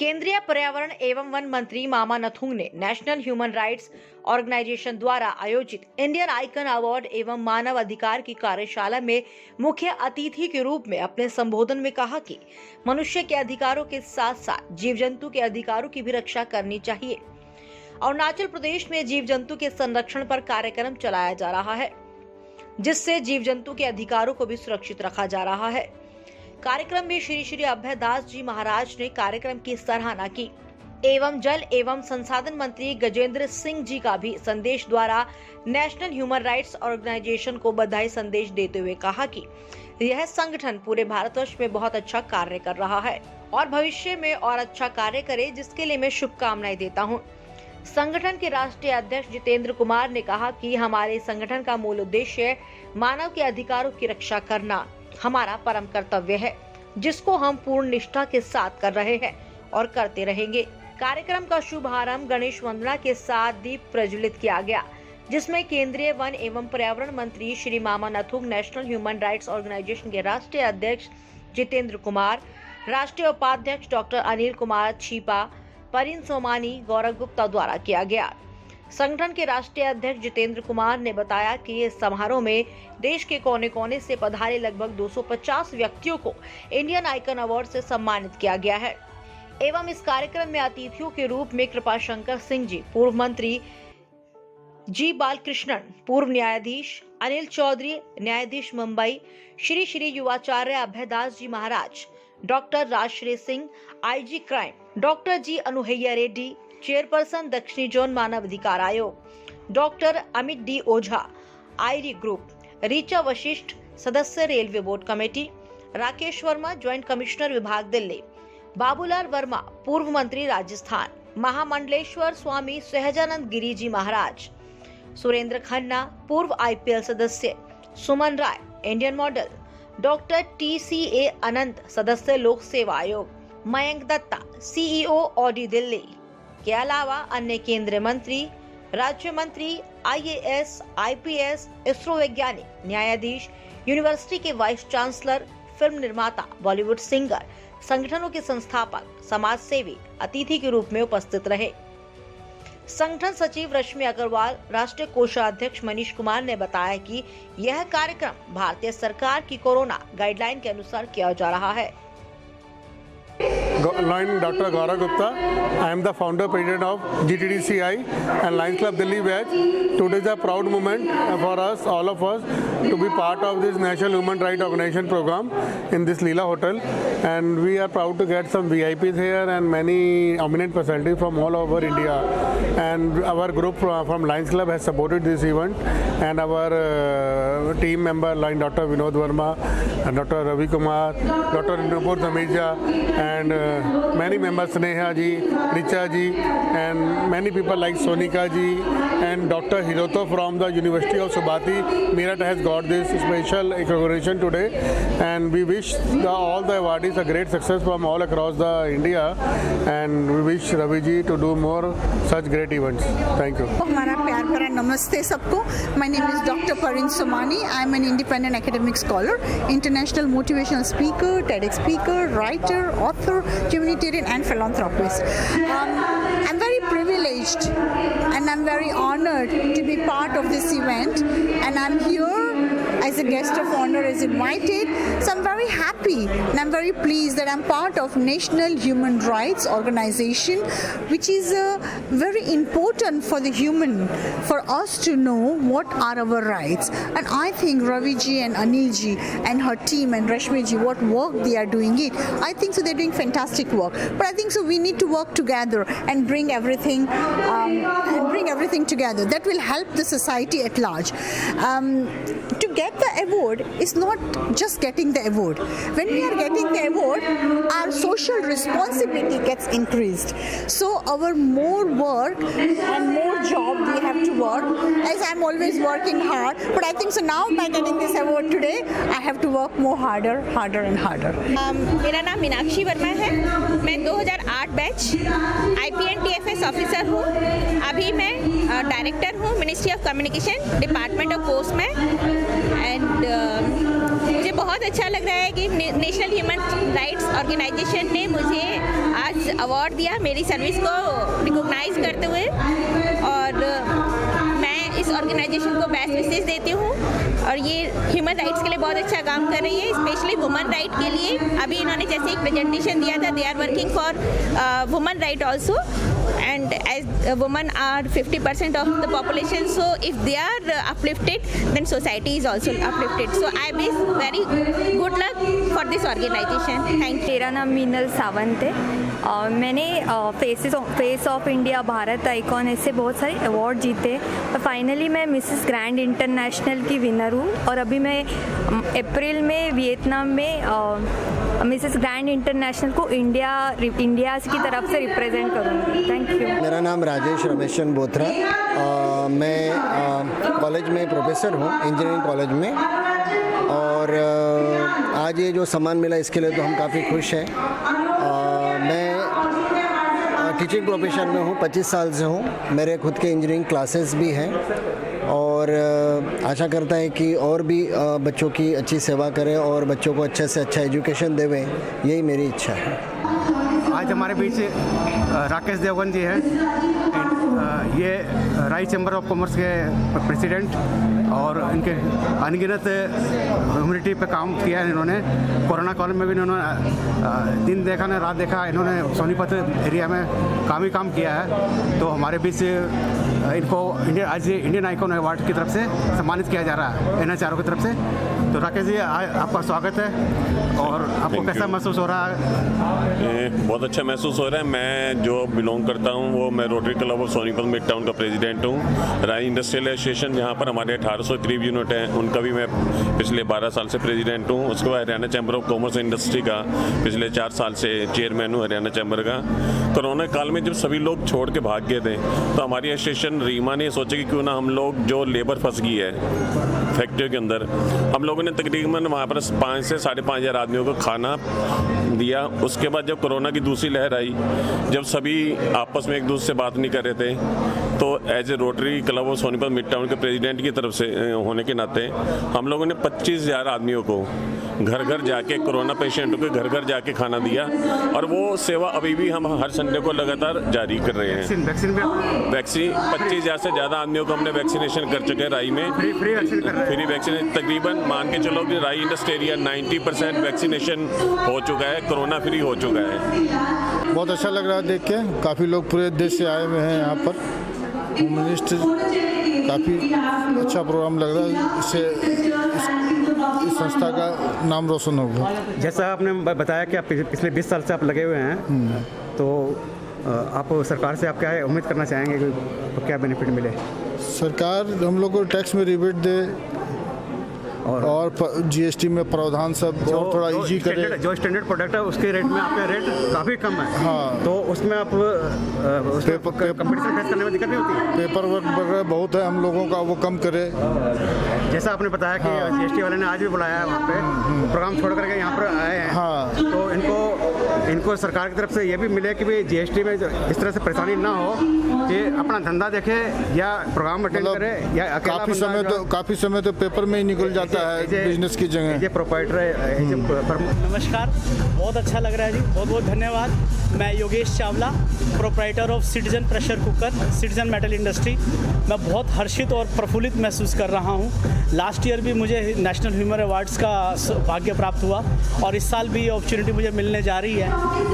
केंद्रीय पर्यावरण एवं वन मंत्री मामा नथुंग ने नेशनल ह्यूमन राइट्स ऑर्गेनाइजेशन द्वारा आयोजित इंडियन आइकन अवार्ड एवं मानव अधिकार की कार्यशाला में मुख्य अतिथि के रूप में अपने संबोधन में कहा कि मनुष्य के अधिकारों के साथ साथ जीव जंतु के अधिकारों की भी रक्षा करनी चाहिए। अरुणाचल प्रदेश में जीव जंतु के संरक्षण पर कार्यक्रम चलाया जा रहा है, जिससे जीव जंतु के अधिकारों को भी सुरक्षित रखा जा रहा है। कार्यक्रम में श्री श्री अभयदास जी महाराज ने कार्यक्रम की सराहना की एवं जल एवं संसाधन मंत्री गजेंद्र सिंह जी का भी संदेश द्वारा नेशनल ह्यूमन राइट्स ऑर्गेनाइजेशन को बधाई संदेश देते हुए कहा कि यह संगठन पूरे भारतवर्ष में बहुत अच्छा कार्य कर रहा है और भविष्य में और अच्छा कार्य करे, जिसके लिए मैं शुभकामनाएं देता हूं। संगठन के राष्ट्रीय अध्यक्ष जितेंद्र कुमार ने कहा कि हमारे संगठन का मूल उद्देश्य मानव के अधिकारों की रक्षा करना हमारा परम कर्तव्य है, जिसको हम पूर्ण निष्ठा के साथ कर रहे हैं और करते रहेंगे। कार्यक्रम का शुभारंभ गणेश वंदना के साथ दीप प्रज्वलित किया गया, जिसमें केंद्रीय वन एवं पर्यावरण मंत्री श्री मामा नथुंग, नेशनल ह्यूमन राइट्स ऑर्गेनाइजेशन के राष्ट्रीय अध्यक्ष जितेंद्र कुमार, राष्ट्रीय उपाध्यक्ष डॉक्टर अनिल कुमार छीपा, परिन सोमानी, गौरव गुप्ता द्वारा किया गया। संगठन के राष्ट्रीय अध्यक्ष जितेंद्र कुमार ने बताया कि इस समारोह में देश के कोने कोने से पधारे लगभग 250 व्यक्तियों को इंडियन आइकन अवार्ड से सम्मानित किया गया है एवं इस कार्यक्रम में अतिथियों के रूप में कृपाशंकर सिंह जी, पूर्व मंत्री जी बालकृष्णन, पूर्व न्यायाधीश अनिल चौधरी, न्यायाधीश Mumbai, Shri Shri Yuvacharya Abhaydas ji Maharaj, doctor Rajshree Singh, IG crime, doctor G Anuhaiya Reddy, chairperson दक्षिणी जोन मानव अधिकार आयोग, डॉक्टर अमित डी ओझा, आईरी ग्रुप, रीचा वशिष्ठ, सदस्य railway board committee, Rakesh Verma, joint commissioner विभाग दिल्ली, बाबूलाल वर्मा, पूर्व मंत्री राजस्थान, महामंडलेश्वर स्वामी सहजानंद गिरी जी महाराज, सुरेंद्र खन्ना, पूर्व आईपीएल सदस्य, सुमन राय, इंडियन मॉडल, डॉक्टर TCA अनंत, सदस्य लोक सेवा आयोग, मयंक दत्ता, CEO ऑडी दिल्ली के अलावा अन्य केंद्रीय मंत्री, राज्य मंत्री, IAS, IPS, इसरो वैज्ञानिक, न्यायाधीश, यूनिवर्सिटी के वाइस चांसलर, फिल्म निर्माता, बॉलीवुड सिंगर, संगठनों के संस्थापक, समाज सेवी अतिथि के रूप में उपस्थित रहे। संगठन सचिव रश्मि अग्रवाल, राष्ट्रीय कोषाध्यक्ष मनीष कुमार ने बताया कि यह कार्यक्रम भारतीय सरकार की कोरोना गाइडलाइन के अनुसार किया जा रहा है। Dr. Gaurav Gupta. I am the founder president of GTDCI and Lions Club Delhi batch. Today is a proud moment for us, all of us, to be part of this National Human Rights Organization program in this Leela Hotel, and we are proud to get some VIPs here and many eminent personalities from all over India. And our group from Lions Club has supported this event, and our team member like Dr. Vinod Verma, Dr. Ravi Kumar, Dr. Nupur Tamija, and many members, Sneha ji, Richa ji, and many people like Sonika ji, and Dr. Hiroto from the University of Subati, Meerut has got this special recognition today, and we wish all the awardees a great success from all across the India, and we wish Ravi ji to do more such great events. Thank you. हमारा प्यार भरा नमस्ते सबको. My name is Dr. Parin Somani. I am an independent academic scholar, international motivational speaker, TEDx speaker, writer, author, humanitarian and philanthropist. I'm very privileged and I'm very honored to be part of this event, and I'm here as a guest of honor as invited. So I'm very happy and I'm very pleased that I'm part of National Human Rights Organization, which is very important for the human, for us to know what are our rights. And I think Ravi ji and Anil ji and her team and Rashmi ji, what work they are doing it, I think so they're doing fantastic work. But I think so we need to work together and bring everything together. That will help the society at large. To get the award is not just getting the award. When we are getting the award, our social responsibility gets increased. So our more work and more job we have to work, as I'm always working hard. But I think so now by getting this award today, I have to work more harder and harder. मेरा नाम मीनाक्षी वर्मा है. मैं 2008 batch IPNTFS officer हूँ. अभी मैं director हूँ ministry of communication department of post में. And मुझे बहुत अच्छा लग रहा है कि नेशनल ह्यूमन राइट्स ऑर्गेनाइजेशन ने मुझे आज अवार्ड दिया मेरी सर्विस को रिकॉग्नाइज करते हुए, और मैं इस ऑर्गेनाइजेशन को बेस्ट विशेष देती हूँ। और ये ह्यूमन राइट्स के लिए बहुत अच्छा काम कर रही है, स्पेशली वुमेन राइट के लिए। अभी इन्होंने जैसे एक प्रेजेंटेशन दिया था, they are working for women right also, and as women are 50% of the population, so if they are uplifted, then society is also uplifted. So I wish very good luck for this organization. Thank you. मेरा नाम मीनल सावंत है और मैंने face of India, Bharat icon, ऐसे बहुत सारे award जीते और फाइनली मैं मिसेस ग्रैंड इंटरनेशनल की विनर हूँ। और अभी मैं अप्रैल में वियतनाम में मिसेस ग्रैंड इंटरनेशनल को इंडिया की तरफ से रिप्रेजेंट करूँगी। Thank you. मेरा नाम राजेश रमेशन बोथरा, मैं कॉलेज में प्रोफेसर हूँ, इंजीनियरिंग कॉलेज में। और आज ये जो सम्मान मिला इसके लिए तो हम काफ़ी खुश हैं। मैं टीचिंग प्रोफेशन में हूँ, 25 साल से हूँ। मेरे खुद के इंजीनियरिंग क्लासेस भी हैं और आशा करता है कि और भी बच्चों की अच्छी सेवा करें और बच्चों को अच्छे से अच्छा एजुकेशन देवें, यही मेरी इच्छा है। आज हमारे बीच राकेश देवगन जी हैं, ये राई चैम्बर ऑफ कॉमर्स के प्रेसिडेंट, और इनके अनगिनत ह्यूमनिटी पे काम किया है इन्होंने। कोरोना काल में भी इन्होंने दिन देखा न रात देखा, इन्होंने सोनीपत एरिया में काम किया है। तो हमारे बीच इनको आज इंडियन आइकॉन अवार्ड की तरफ से सम्मानित किया जा रहा है NHRO की तरफ से। तो राकेश जी, आपका स्वागत है और आपको कैसा महसूस हो रहा है? बहुत अच्छा महसूस हो रहा है। मैं जो बिलोंग करता हूँ वो मैं rotary Club of Sonipat mid town का प्रेसिडेंट हूँ। राई इंडस्ट्रियल एसोसिएशन जहाँ पर हमारे 1800 करीब यूनिट हैं, उनका भी मैं पिछले 12 साल से प्रेसिडेंट हूँ। उसके बाद Haryana chamber of commerce industry का पिछले 4 साल से चेयरमैन हूँ हरियाणा चैम्बर का। कोरोना काल में जब सभी लोग छोड़ के भाग गए थे तो हमारी एसोसिएशन रीमा ने सोचा कि क्यों ना हम लोग जो लेबर फंस गई है फैक्ट्री के अंदर, हम लोगों ने तकरीबन वहाँ पर 5 से 5,500 आदमियों को खाना दिया। उसके बाद जब कोरोना की दूसरी लहर आई, जब सभी आपस में एक दूसरे से बात नहीं कर रहे थे, तो as a Rotary Club of Sonipat Midtown के प्रेसिडेंट की तरफ से होने के नाते हम लोगों ने 25,000 आदमियों को घर घर जाके, कोरोना पेशेंटों के घर घर जाके खाना दिया। और वो सेवा अभी भी हम हर संडे को लगातार जारी कर रहे हैं। वैक्सीन 25,000 से ज़्यादा आदमियों को हमने वैक्सीनेशन कर चुके हैं राई में। फ्री वैक्सीन तकरीबन मान के चलो कि राई इंडस्ट्री एरिया 90% वैक्सीनेशन हो चुका है, कोरोना फ्री हो चुका है। बहुत अच्छा लग रहा है देख के। काफ़ी लोग पूरे देश से आए हुए हैं यहाँ पर। होम मिनिस्टर, काफ़ी अच्छा प्रोग्राम लग रहा है। इससे इस संस्था का नाम रोशन होगा। जैसा आपने बताया कि आप पिछले 20 साल से आप लगे हुए हैं, तो आप सरकार से आप क्या उम्मीद करना चाहेंगे कि क्या बेनिफिट मिले? सरकार हम लोग को टैक्स में रिबेट दे और GST में प्रावधान सब और थोड़ा इजी करे। जो स्टैंडर्ड प्रोडक्ट है उसके रेट में आपका रेट काफ़ी कम है। हाँ, तो उसमें आप कंपटीशन फेस करने में दिक्कत नहीं होती? पेपर वर्क वगैरह बहुत है हम लोगों का, वो कम करे। जैसा आपने बताया कि GST वाले ने आज भी बुलाया है वहाँ पे, प्रोग्राम छोड़ करके यहाँ पर आए हैं। हाँ, तो इनको सरकार की तरफ से ये भी मिले कि भाई GST में इस तरह से परेशानी ना हो, कि अपना धंधा देखे या प्रोग्राम अटेंड करे, या काफ़ी समय तो पेपर में ही निकल जाता है बिजनेस की जगह। ये प्रोप्राइटर है। नमस्कार, बहुत अच्छा लग रहा है जी, बहुत बहुत धन्यवाद। मैं Yogesh Chawla, proprietor of citizen pressure cooker, citizen metal industry. मैं बहुत हर्षित और प्रफुल्लित महसूस कर रहा हूँ। लास्ट ईयर भी मुझे नेशनल ह्यूमन अवार्ड्स का भाग्य प्राप्त हुआ और इस साल भी ये अपॉर्चुनिटी मुझे मिलने जा रही है।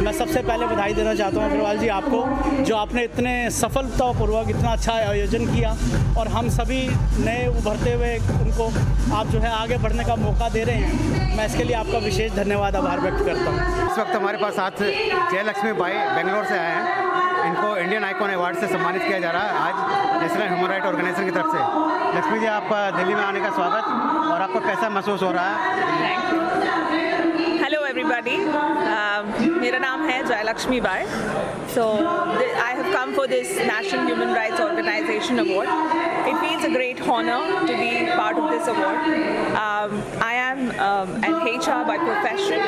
मैं सबसे पहले बधाई देना चाहता हूँ अग्रवाल जी आपको, जो आपने इतने सफलतापूर्वक इतना अच्छा आयोजन किया और हम सभी नए उभरते हुए उनको आप जो है आगे बढ़ने का मौका दे रहे हैं। मैं इसके लिए आपका विशेष धन्यवाद, आभार व्यक्त करता हूँ। इस वक्त हमारे पास साथ जयलक्ष्मी बाई बेंगलोर से आए हैं। इनको इंडियन आइकॉन अवार्ड से सम्मानित किया जा रहा है आज नेशनल ह्यूमन राइट ऑर्गेनाइजेशन की तरफ से। लक्ष्मी जी, आपका दिल्ली में आने का स्वागत, और आपको कैसा महसूस हो रहा है? हेलो एवरीबॉडी, मेरा नाम है Jayalakshmi by. So I have come for this National Human Rights Organization Award. It feels a great honor to be part of this award. I am an HR by profession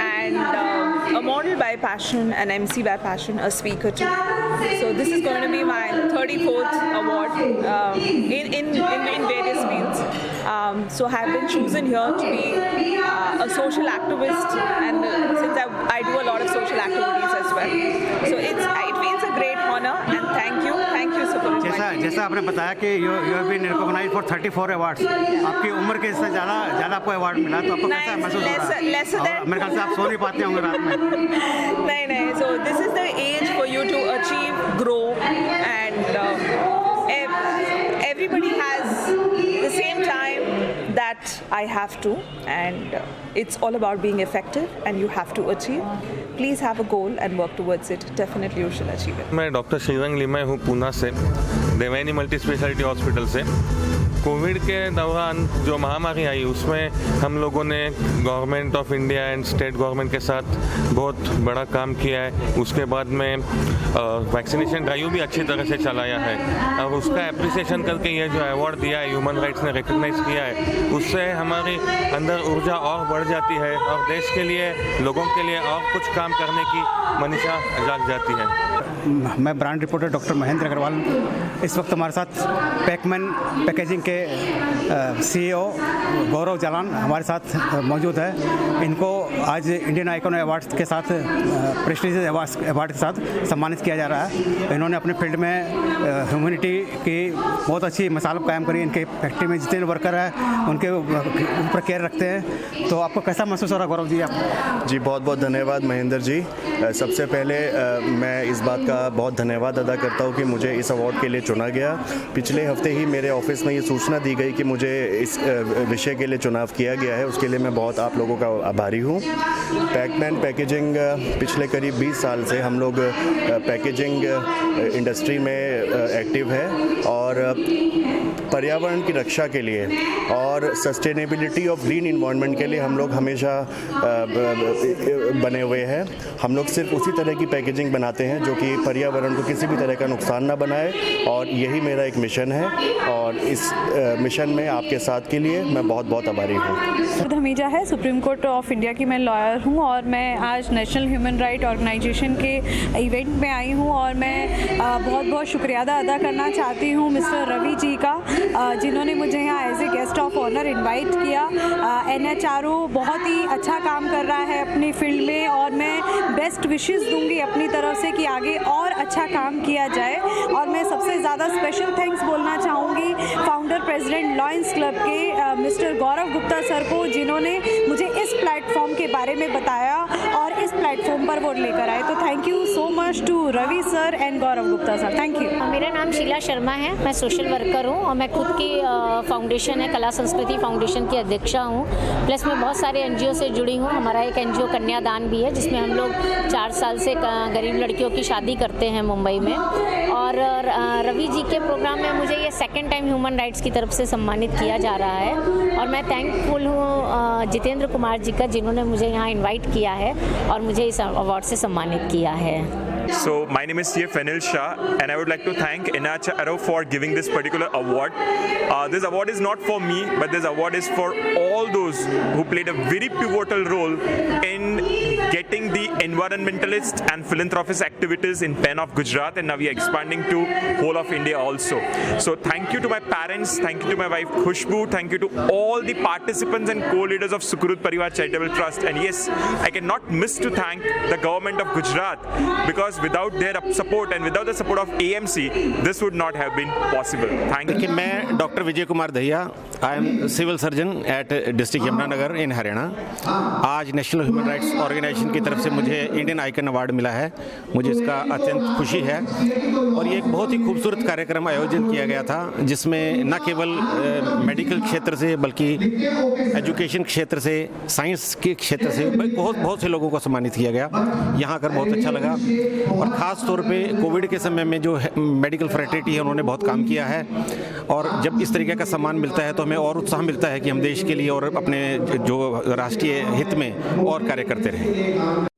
and a model by passion, an MC by passion, a speaker too. So this is going to be my 34th award in various fields. So I have been chosen here to be a social activist, and since I do a lot of social activities as well. So it feels a great honor, and thank you so much. जैसा आपने बताया कि you have been recognised for 34 awards, आपकी उम्र के इससे ज़्यादा आपको अवार्ड मिला, तो आपको कैसा महसूस हो रहा है? मेरे ख्याल से आप सो नहीं पाते होंगे रात में। नहीं, so this is the age for you to achieve, grow, and everybody has the same time that I have to, and it's all about being effective, and you have to achieve. Please have a goal and work towards it. Definitely you should achieve it. मैं doctor Shrirang Limaye हूँ पूना से, Devyani multi speciality hospital से। Covid के दौरान जो महामारी आई उसमें हम लोगों ने government of India and state government के साथ बहुत बड़ा काम किया है। उसके बाद में वैक्सीनेशन ड्राइव भी अच्छी तरह से चलाया है, और उसका एप्रिसिएशन करके ये जो अवार्ड दिया है, ह्यूमन राइट्स ने रिकग्नाइज किया है, उससे हमारी अंदर ऊर्जा और बढ़ जाती है और देश के लिए, लोगों के लिए और कुछ काम करने की मनीषा जाग जाती है। मैं brand reporter doctor Mahendra Agrawal. इस वक्त हमारे साथ पैकमैन पैकेजिंग के CEO गौरव जालान हमारे साथ मौजूद है। इनको आज इंडियन आइकॉन अवार्ड के साथ प्रेस्टीजियस अवार्ड के साथ सम्मानित किया जा रहा है। इन्होंने अपने फील्ड में ह्यूमैनिटी की बहुत अच्छी मिसाल कायम करी। इनके फैक्ट्री में जितने वर्कर हैं उनके ऊपर केयर रखते हैं। तो आपको कैसा महसूस हो रहा है गौरव जी? आप जी बहुत बहुत धन्यवाद महेंद्र जी। सबसे पहले मैं इस बात का बहुत धन्यवाद अदा करता हूँ कि मुझे इस अवार्ड के लिए चुना गया। पिछले हफ्ते ही मेरे ऑफिस में ये सूचना दी गई कि मुझे इस विषय के लिए चुनाव किया गया है। उसके लिए मैं बहुत आप लोगों का आभारी हूँ। पैकमैन पैकेजिंग पिछले करीब 20 साल से हम लोग पैकेजिंग इंडस्ट्री में एक्टिव है, और पर्यावरण की रक्षा के लिए और सस्टेनेबिलिटी ऑफ ग्रीन इन्वायरमेंट के लिए हम लोग हमेशा बने हुए हैं। हम लोग सिर्फ उसी तरह की पैकेजिंग बनाते हैं जो कि पर्यावरण को किसी भी तरह का नुकसान ना बनाए, और यही मेरा एक मिशन है, और इस मिशन में आपके साथ के लिए मैं बहुत बहुत आभारी हूँ। हमीजा है, सुप्रीम कोर्ट ऑफ इंडिया की मैं लॉयर हूँ, और मैं आज नेशनल ह्यूमन राइट ऑर्गेनाइजेशन के इवेंट में आई हूँ, और मैं बहुत बहुत शुक्रिया अदा करना चाहती हूँ मिस्टर रवि जी का, जिन्होंने मुझे यहाँ as a guest of honour invite किया। NHRO बहुत ही अच्छा काम कर रहा है अपनी फील्ड में, और मैं बेस्ट विशेस दूंगी अपनी तरफ से कि आगे और अच्छा काम किया जाए। और मैं सबसे ज़्यादा स्पेशल थैंक्स बोलना चाहूँगी फाउंडर प्रेसिडेंट लॉयंस क्लब के मिस्टर गौरव गुप्ता सर को, जिन्होंने मुझे इस प्लेटफॉर्म के बारे में बताया और इस प्लेटफॉर्म पर वो लेकर आए। तो thank you so much to Ravi sir and Gaurav Gupta sir. Thank you. मेरा नाम शीला शर्मा है, मैं सोशल वर्कर हूँ, और मैं खुद की फाउंडेशन है कला संस्कृति फाउंडेशन की अध्यक्षा हूँ। प्लस मैं बहुत सारे NGO से जुड़ी हूँ। हमारा एक NGO कन्यादान भी है, जिसमें हम लोग 4 साल से गरीब लड़कियों की शादी करते हैं मुंबई में। और रवि जी के प्रोग्राम में मुझे ये सेकंड टाइम ह्यूमन राइट्स की तरफ से सम्मानित किया जा रहा है, और मैं थैंकफुल हूँ जितेंद्र कुमार जी का, जिन्होंने मुझे यहाँ इनवाइट किया है और मुझे इस अवार्ड से सम्मानित किया है। So my name is CA Fenil Shah, and I would like to thank NHRO for giving this particular award. This award is not for me, but this award is for all those who played a very pivotal role in getting the environmentalist and philanthropist activities in Pen of Gujarat, and now we are expanding to whole of India also. So thank you to my parents, thank you to my wife Khushbu, thank you to all the participants and co-leaders of Sukrut Parivar Charitable Trust, and yes, I cannot miss to thank the government of Gujarat, because without their support and without the support of AMC, this would not have been possible. Thank you. मैं doctor Vijay Kumar Dahiya, I am civil surgeon at district Yamunanagar in Haryana. आज national human rights organisation की तरफ से मुझे Indian icon award मिला है। मुझे इसका अत्यंत खुशी है, और ये एक बहुत ही खूबसूरत कार्यक्रम आयोजन किया गया था, जिसमें न केवल मेडिकल क्षेत्र से बल्कि एजुकेशन क्षेत्र से, साइंस के क्षेत्र से बहुत से लोगों को सम्मानित किया गया। यहाँ आकर बहुत अच्छा लगा, और ख़ास तौर पे कोविड के समय में जो मेडिकल फ्रेटर्निटी है उन्होंने बहुत काम किया है, और जब इस तरीके का सम्मान मिलता है तो हमें और उत्साह मिलता है कि हम देश के लिए और अपने जो राष्ट्रीय हित में और कार्य करते रहें।